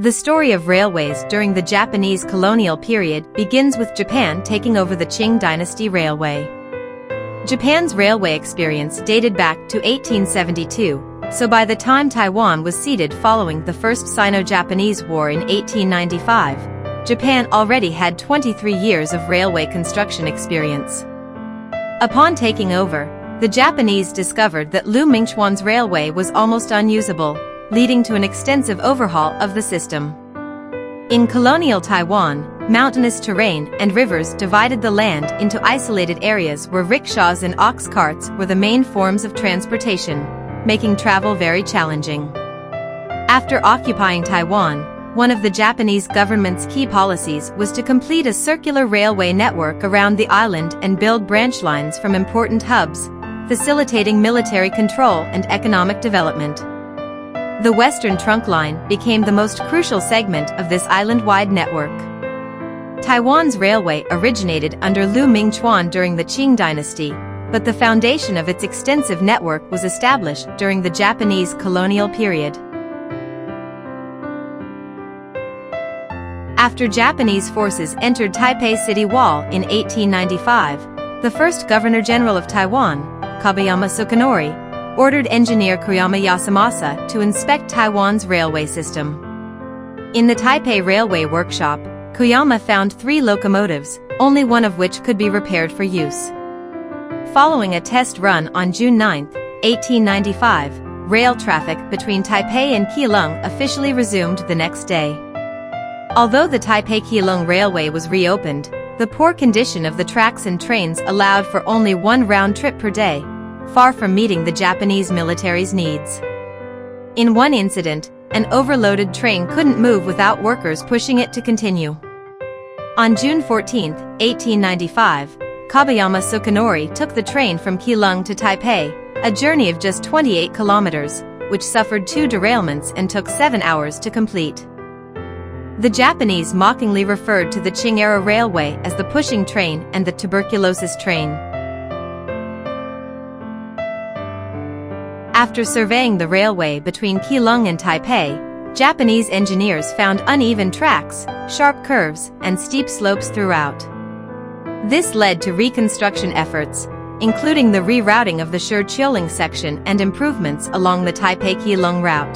The story of railways during the Japanese colonial period begins with Japan taking over the Qing Dynasty Railway. Japan's railway experience dated back to 1872, so by the time Taiwan was ceded following the First Sino-Japanese War in 1895, Japan already had 23 years of railway construction experience. Upon taking over, the Japanese discovered that Liu Mingchuan's railway was almost unusable, leading to an extensive overhaul of the system. In colonial Taiwan, mountainous terrain and rivers divided the land into isolated areas where rickshaws and ox carts were the main forms of transportation, making travel very challenging. After occupying Taiwan, one of the Japanese government's key policies was to complete a circular railway network around the island and build branch lines from important hubs, facilitating military control and economic development. The Western Trunk Line became the most crucial segment of this island-wide network. Taiwan's railway originated under Liu Mingchuan during the Qing Dynasty, but the foundation of its extensive network was established during the Japanese colonial period. After Japanese forces entered Taipei City Wall in 1895, the first Governor-General of Taiwan, Kobayama Sukanori, ordered engineer Koyama Yasamasa to inspect Taiwan's railway system. In the Taipei Railway Workshop, Koyama found 3 locomotives, only one of which could be repaired for use. Following a test run on June 9, 1895, rail traffic between Taipei and Keelung officially resumed the next day. Although the Taipei-Keelung Railway was reopened, the poor condition of the tracks and trains allowed for only one round trip per day, far from meeting the Japanese military's needs. In one incident, an overloaded train couldn't move without workers pushing it to continue. On June 14, 1895, Kobayama Sukanori took the train from Keelung to Taipei, a journey of just 28 kilometers, which suffered 2 derailments and took 7 hours to complete. The Japanese mockingly referred to the Qing-era railway as the pushing train and the tuberculosis train. After surveying the railway between Keelung and Taipei, Japanese engineers found uneven tracks, sharp curves, and steep slopes throughout. This led to reconstruction efforts, including the rerouting of the Shirqiuling section and improvements along the Taipei-Keelung route.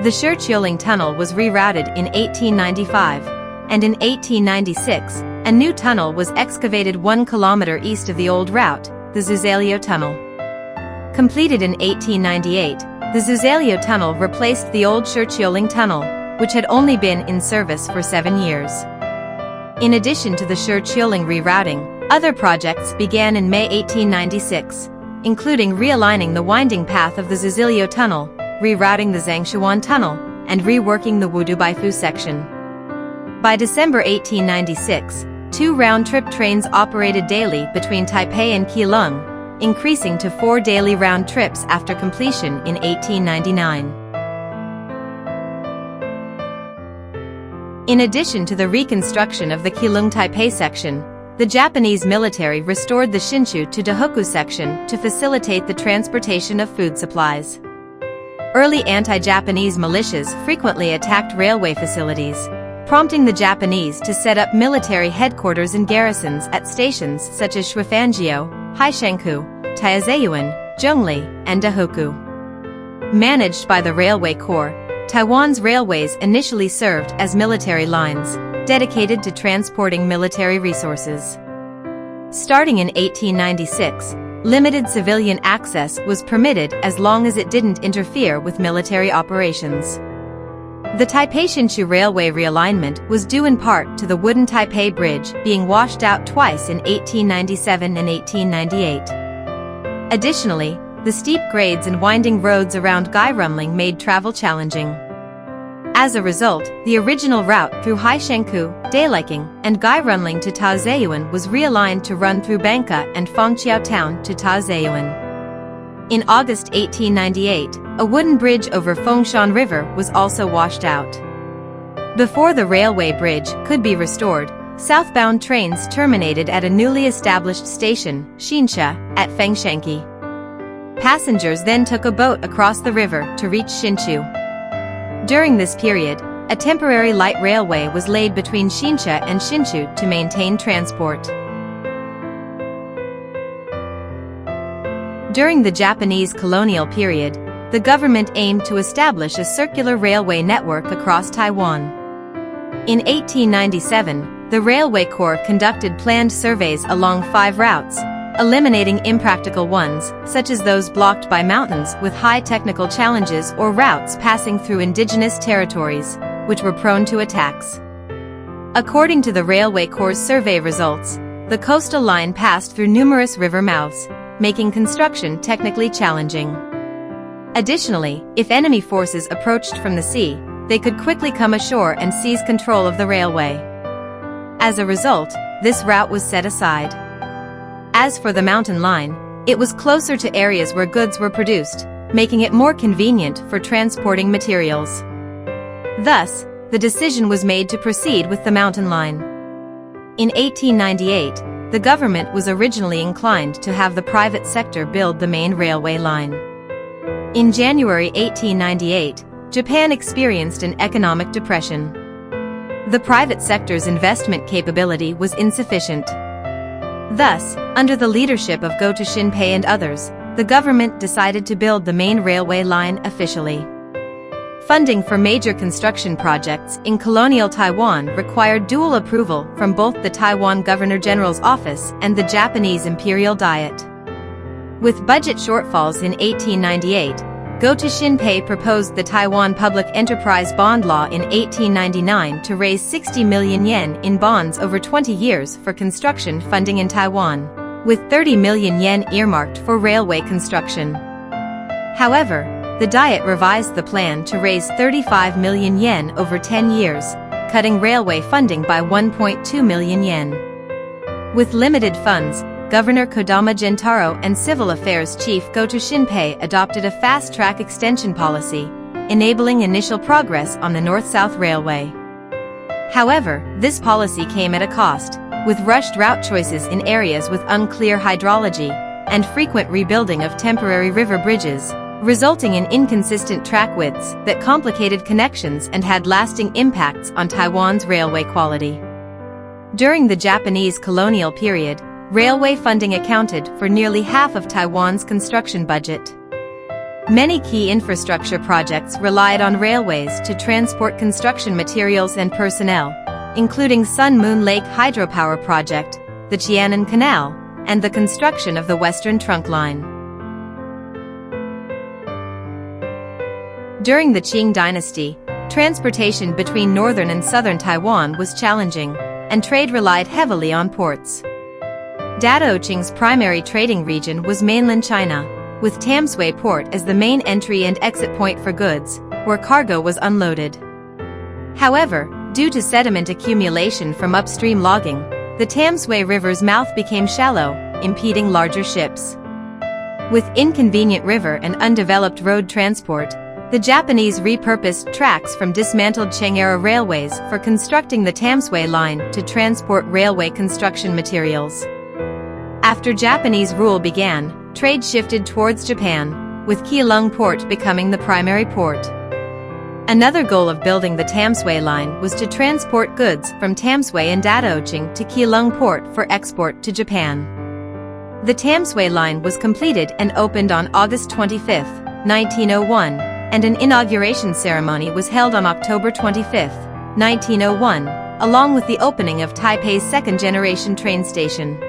The Shirqiuling Tunnel was rerouted in 1895, and in 1896, a new tunnel was excavated 1 kilometer east of the old route, the Zuzaleo Tunnel. Completed in 1898, the Zuzaleo Tunnel replaced the old Shirqiuling Tunnel, which had only been in service for 7 years. In addition to the Shirqiuling rerouting, other projects began in May 1896, including realigning the winding path of the Zuzaleo Tunnel, rerouting the Zangshuan Tunnel, and reworking the Wudubaifu section. By December 1896, 2 round-trip trains operated daily between Taipei and Keelung, increasing to 4 daily round trips after completion in 1899. In addition to the reconstruction of the Keelung-Taipei section, the Japanese military restored the Hsinchu to Dahoku section to facilitate the transportation of food supplies. Early anti-Japanese militias frequently attacked railway facilities, prompting the Japanese to set up military headquarters and garrisons at stations such as Shuifangyo, Hsinchu, Taizeyuan, Zhongli, and Dahoku. Managed by the Railway Corps, Taiwan's railways initially served as military lines, dedicated to transporting military resources. Starting in 1896, limited civilian access was permitted as long as it didn't interfere with military operations. The Taipei-Hsinchu Railway realignment was due in part to the wooden Taipei Bridge being washed out twice in 1897 and 1898. Additionally, the steep grades and winding roads around Gairunling made travel challenging. As a result, the original route through Hsinchu, Daliking, and Gairunling to Taizeyuan was realigned to run through Bangka and Fangqiao Town to Taizeyuan. In August 1898, a wooden bridge over Fengshan River was also washed out. Before the railway bridge could be restored, southbound trains terminated at a newly established station, Hsinchu, at Fengshanqi. Passengers then took a boat across the river to reach Hsinchu. During this period, a temporary light railway was laid between Hsinchu and Hsinchu to maintain transport. During the Japanese colonial period, the government aimed to establish a circular railway network across Taiwan. In 1897, the Railway Corps conducted planned surveys along 5 routes, eliminating impractical ones, such as those blocked by mountains with high technical challenges or routes passing through indigenous territories, which were prone to attacks. According to the Railway Corps' survey results, the coastal line passed through numerous river mouths, making construction technically challenging. Additionally, if enemy forces approached from the sea, they could quickly come ashore and seize control of the railway. As a result, this route was set aside. As for the mountain line, it was closer to areas where goods were produced, making it more convenient for transporting materials. Thus, the decision was made to proceed with the mountain line. In 1898, the government was originally inclined to have the private sector build the main railway line. In January 1898, Japan experienced an economic depression. The private sector's investment capability was insufficient. Thus, under the leadership of Go-To Shinpei and others, the government decided to build the main railway line officially. Funding for major construction projects in colonial Taiwan required dual approval from both the Taiwan Governor-General's office and the Japanese Imperial Diet. With budget shortfalls in 1898, Go-To Shinpei proposed the Taiwan Public Enterprise Bond Law in 1899 to raise 60 million yen in bonds over 20 years for construction funding in Taiwan, with 30 million yen earmarked for railway construction. However, the Diet revised the plan to raise 35 million yen over 10 years, cutting railway funding by 1.2 million yen. With limited funds, Governor Kodama Gentaro and Civil Affairs Chief Go-To Shinpei adopted a fast-track extension policy, enabling initial progress on the North-South Railway. However, this policy came at a cost, with rushed route choices in areas with unclear hydrology, and frequent rebuilding of temporary river bridges, resulting in inconsistent track widths that complicated connections and had lasting impacts on Taiwan's railway quality. During the Japanese colonial period, railway funding accounted for nearly half of Taiwan's construction budget. Many key infrastructure projects relied on railways to transport construction materials and personnel, including Sun Moon Lake Hydropower Project, the Qian'an Canal, and the construction of the Western Trunk Line. During the Qing Dynasty, transportation between northern and southern Taiwan was challenging, and trade relied heavily on ports. Dadoqing's primary trading region was mainland China, with Tamsui Port as the main entry and exit point for goods, where cargo was unloaded. However, due to sediment accumulation from upstream logging, the Tamsui River's mouth became shallow, impeding larger ships. With inconvenient river and undeveloped road transport, the Japanese repurposed tracks from dismantled Qing-era railways for constructing the Tamsui Line to transport railway construction materials. After Japanese rule began, trade shifted towards Japan, with Keelung Port becoming the primary port. Another goal of building the Tamsui Line was to transport goods from Tamsui and Dadoqing to Keelung Port for export to Japan. The Tamsui Line was completed and opened on August 25, 1901, and an inauguration ceremony was held on October 25, 1901, along with the opening of Taipei's second-generation train station.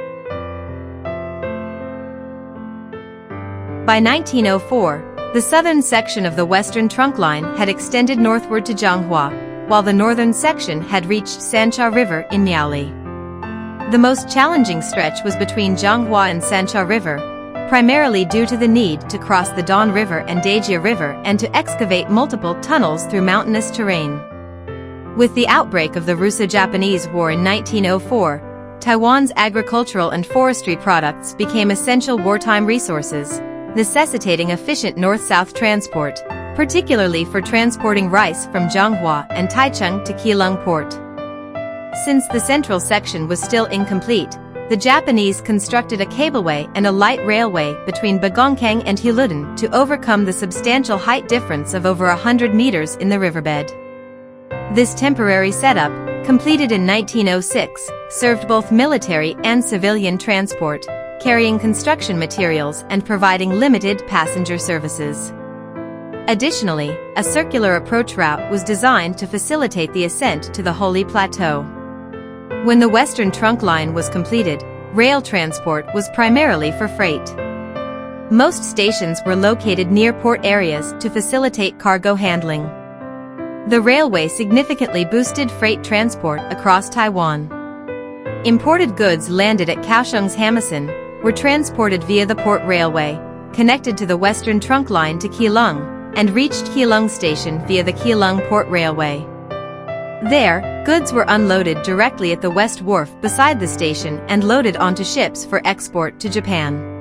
By 1904, the southern section of the Western Trunk Line had extended northward to Changhua, while the northern section had reached Sancha River in Miaoli. The most challenging stretch was between Changhua and Sancha River, primarily due to the need to cross the Daan River and Dajia River and to excavate multiple tunnels through mountainous terrain. With the outbreak of the Russo-Japanese War in 1904, Taiwan's agricultural and forestry products became essential wartime resources, necessitating efficient north-south transport, particularly for transporting rice from Changhua and Taichung to Keelung Port. Since the central section was still incomplete, the Japanese constructed a cableway and a light railway between Bagongkang and Huludun to overcome the substantial height difference of over 100 meters in the riverbed. This temporary setup, completed in 1906, served both military and civilian transport, carrying construction materials and providing limited passenger services. Additionally, a circular approach route was designed to facilitate the ascent to the Holy Plateau. When the Western Trunk Line was completed, rail transport was primarily for freight. Most stations were located near port areas to facilitate cargo handling. The railway significantly boosted freight transport across Taiwan. Imported goods landed at Kaohsiung's Hamison were transported via the port railway, connected to the Western Trunk Line to Keelung, and reached Keelung Station via the Keelung Port Railway. There, goods were unloaded directly at the West Wharf beside the station and loaded onto ships for export to Japan.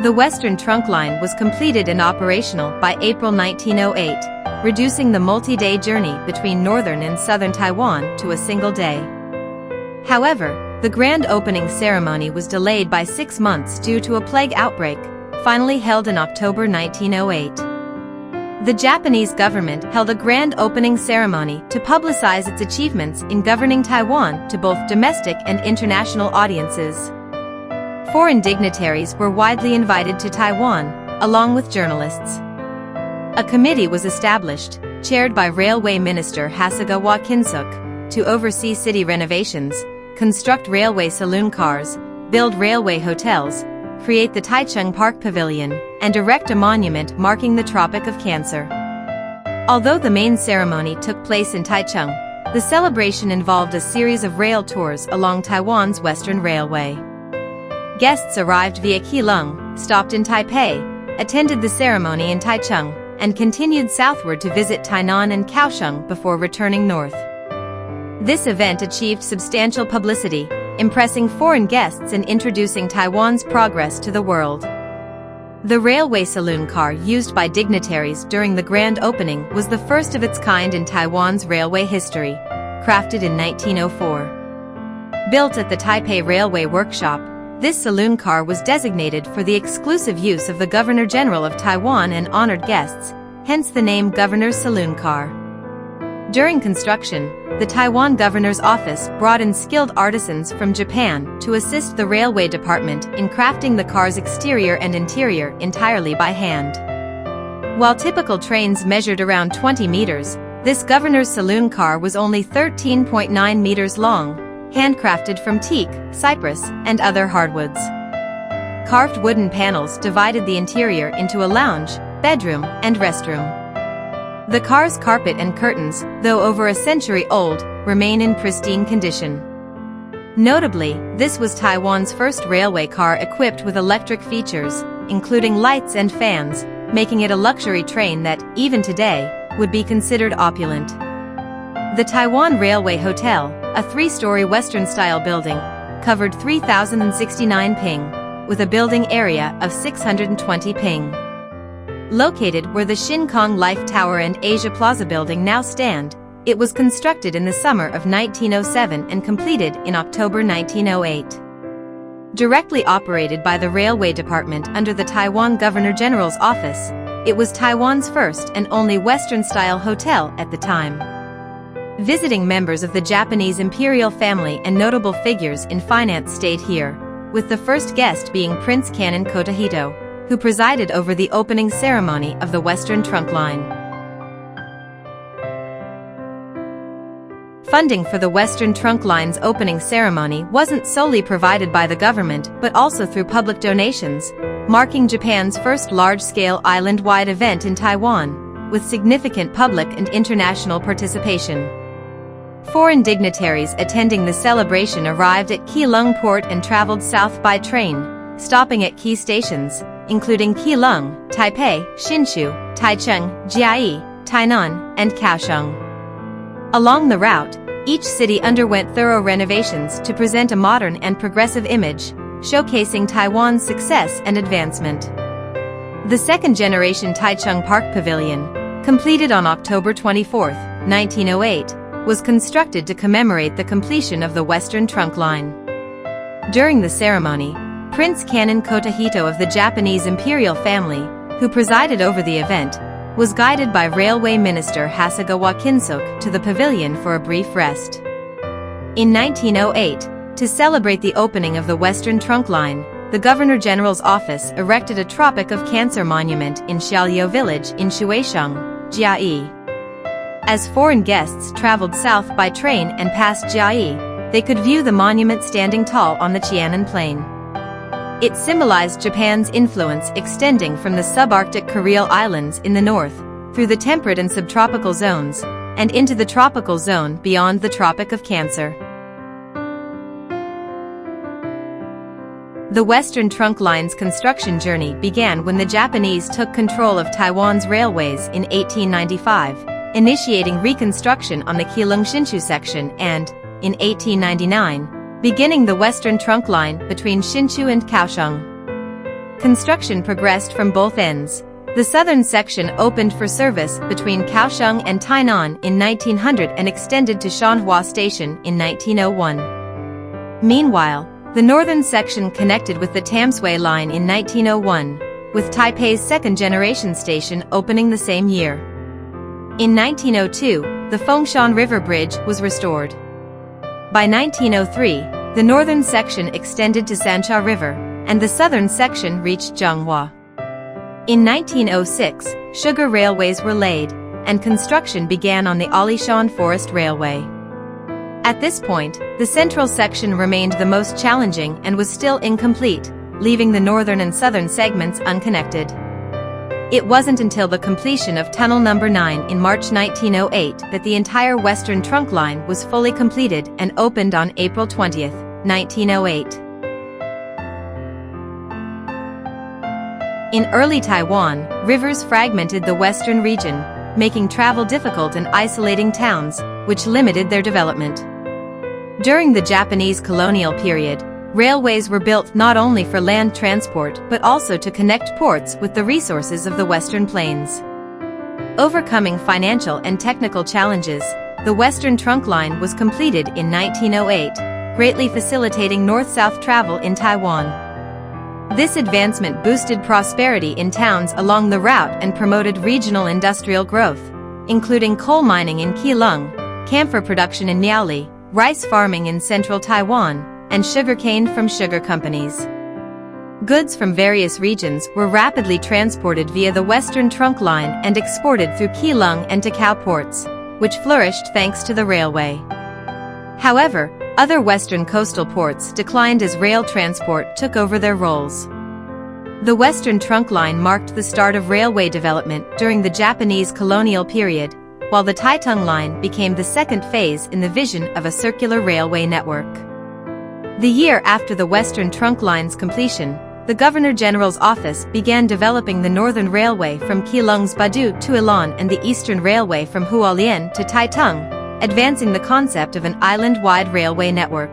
The Western Trunk Line was completed and operational by April 1908, reducing the multi-day journey between northern and southern Taiwan to a single day. However, the grand opening ceremony was delayed by 6 months due to a plague outbreak, finally held in October 1908. The Japanese government held a grand opening ceremony to publicize its achievements in governing Taiwan to both domestic and international audiences. Foreign dignitaries were widely invited to Taiwan, along with journalists. A committee was established, chaired by Railway Minister Hasegawa Kinsuk, to oversee city renovations, construct railway saloon cars, build railway hotels, create the Taichung Park Pavilion, and erect a monument marking the Tropic of Cancer. Although the main ceremony took place in Taichung, the celebration involved a series of rail tours along Taiwan's Western Railway. Guests arrived via Keelung, stopped in Taipei, attended the ceremony in Taichung, and continued southward to visit Tainan and Kaohsiung before returning north. This event achieved substantial publicity, impressing foreign guests and introducing Taiwan's progress to the world. The railway saloon car used by dignitaries during the grand opening was the first of its kind in Taiwan's railway history, crafted in 1904. Built at the Taipei Railway Workshop, this saloon car was designated for the exclusive use of the Governor-General of Taiwan and honored guests, hence the name Governor's Saloon Car. During construction, the Taiwan Governor's Office brought in skilled artisans from Japan to assist the railway department in crafting the car's exterior and interior entirely by hand. While typical trains measured around 20 meters, this Governor's Saloon Car was only 13.9 meters long, handcrafted from teak, cypress, and other hardwoods. Carved wooden panels divided the interior into a lounge, bedroom, and restroom. The car's carpet and curtains, though over a century old, remain in pristine condition. Notably, this was Taiwan's first railway car equipped with electric features, including lights and fans, making it a luxury train that, even today, would be considered opulent. The Taiwan Railway Hotel, a 3-story Western-style building, covered 3,069 ping, with a building area of 620 ping. Located where the Shin Kong Life Tower and Asia Plaza building now stand, it was constructed in the summer of 1907 and completed in October 1908. Directly operated by the Railway Department under the Taiwan Governor-General's Office, it was Taiwan's first and only Western-style hotel at the time. Visiting members of the Japanese imperial family and notable figures in finance stayed here, with the first guest being Prince Canon Kotahito, who presided over the opening ceremony of the Western Trunk Line. Funding for the Western Trunk Line's opening ceremony wasn't solely provided by the government but also through public donations, marking Japan's first large-scale island-wide event in Taiwan, with significant public and international participation. Foreign dignitaries attending the celebration arrived at Keelung Port and traveled south by train, stopping at key stations, including Keelung, Taipei, Hsinchu, Taichung, Jiayi, Tainan, and Kaohsiung. Along the route, each city underwent thorough renovations to present a modern and progressive image, showcasing Taiwan's success and advancement. The second-generation Taichung Park Pavilion, completed on October 24, 1908, was constructed to commemorate the completion of the Western Trunk Line. During the ceremony, Prince Canon Kotahito of the Japanese imperial family, who presided over the event, was guided by Railway Minister Hasegawa Kinsuk to the pavilion for a brief rest. In 1908, to celebrate the opening of the Western Trunk Line, the Governor-General's office erected a Tropic of Cancer Monument in Xiaoliu village in Shuisheng, Jiayi. As foreign guests traveled south by train and passed Jiayi, they could view the monument standing tall on the Qianan Plain. It symbolized Japan's influence extending from the subarctic Kuril Islands in the north, through the temperate and subtropical zones, and into the tropical zone beyond the Tropic of Cancer. The Western Trunk Line's construction journey began when the Japanese took control of Taiwan's railways in 1895, initiating reconstruction on the Keelung Hsinchu section and, in 1899, beginning the Western Trunk Line between Hsinchu and Kaohsiung. Construction progressed from both ends. The southern section opened for service between Kaohsiung and Tainan in 1900 and extended to Changhua Station in 1901. Meanwhile, the northern section connected with the Tamsui Line in 1901, with Taipei's second-generation station opening the same year. In 1902, the Fengshan River Bridge was restored. By 1903, the northern section extended to Sancha River, and the southern section reached Changhua. In 1906, sugar railways were laid, and construction began on the Alishan Forest Railway. At this point, the central section remained the most challenging and was still incomplete, leaving the northern and southern segments unconnected. It wasn't until the completion of Tunnel No. 9 in March 1908 that the entire Western Trunk Line was fully completed and opened on April 20, 1908. In early Taiwan, rivers fragmented the western region, making travel difficult and isolating towns, which limited their development. During the Japanese colonial period, railways were built not only for land transport but also to connect ports with the resources of the Western Plains. Overcoming financial and technical challenges, the Western Trunk Line was completed in 1908, greatly facilitating north-south travel in Taiwan. This advancement boosted prosperity in towns along the route and promoted regional industrial growth, including coal mining in Keelung, camphor production in Miaoli, rice farming in central Taiwan, and sugarcane from sugar companies. Goods from various regions were rapidly transported via the Western Trunk Line and exported through Keelung and Takao ports, which flourished thanks to the railway. However, other western coastal ports declined as rail transport took over their roles. The Western Trunk Line marked the start of railway development during the Japanese colonial period, while the Taichung Line became the second phase in the vision of a circular railway network. The year after the Western Trunk Line's completion, the Governor-General's office began developing the Northern Railway from Keelung's Badu to Ilan and the Eastern Railway from Hualien to Taitung, advancing the concept of an island-wide railway network.